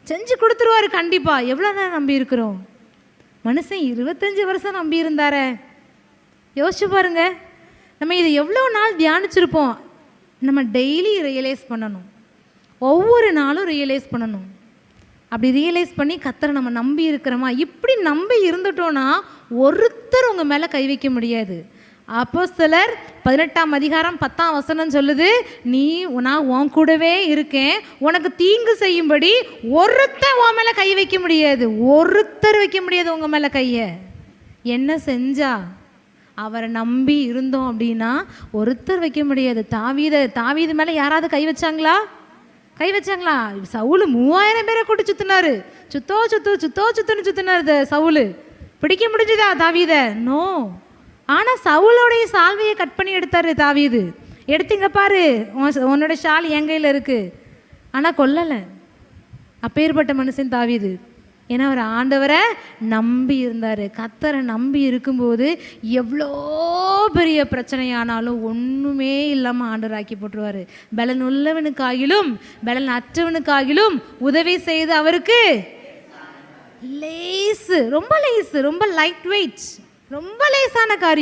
செஞ்சு கொடுத்துருவாரு கண்டிப்பாக. எவ்வளோ நேரம் நம்பி இருக்கிறோம்? மனுஷன் 25 வருஷம் நம்பி இருந்தார. யோசிச்சு பாருங்க. நம்ம இதை எவ்வளோ நாள் தியானிச்சிருப்போம். நம்ம டெய்லி ரியலைஸ் பண்ணணும், ஒவ்வொரு நாளும் ரியலைஸ் பண்ணணும். அப்படி ரியலைஸ் பண்ணி கர்த்தரை நம்ம நம்பி இருக்கிறோமா? இப்படி நம்பி இருந்துட்டோன்னா ஒருத்தர் உங்கள் மேலே கை வைக்க முடியாது. அப்போஸ்தலர் 18ஆம் அதிகாரம் 10ஆம் வசனம் சொல்லுது, நான் உன் கூடவே இருக்கேன், உனக்கு தீங்கு செய்யும்படி ஒருத்தர் உன் மேலே கை வைக்க முடியாது. ஒருத்தர் வைக்க முடியாது உங்கள் மேலே கையை. என்ன செஞ்சா? அவரை நம்பி இருந்தோம் அப்படின்னா ஒருத்தர் வைக்க முடியாது. தாவீது மேலே யாராவது கை வச்சாங்களா? சவுல் 3000 பேரை கூட்டி சுத்தினாரு. சுத்துன்னு சுத்தினாரு சவுல். பிடிக்க முடிஞ்சுதா தாவீத? நோ. ஆனால் சவுலோடைய சால்வையை கட் பண்ணி எடுத்தாரு தாவீது. எடுத்தீங்க பாரு, உன்னோட ஷால் என் கையில் இருக்கு. ஆனால் கொல்லலை. அப்பேற்பட்ட மனுஷன் தாவீது. ஏன்னா அவர் ஆண்டவரை நம்பி இருந்தார். கர்த்தரை நம்பி இருக்கும்போது எவ்வளோ பெரிய பிரச்சனையானாலும் ஒன்றுமே இல்லாமல் ஆண்டவர் ஆக்கி போட்டுருவார். பலன் உள்ளவனுக்காகிலும் பலன் அற்றவனுக்காகிலும் உதவி செய்து அவருக்கு லேசு, ரொம்ப லைட் வெயிட், ரொம்ப லேசான காரியம்.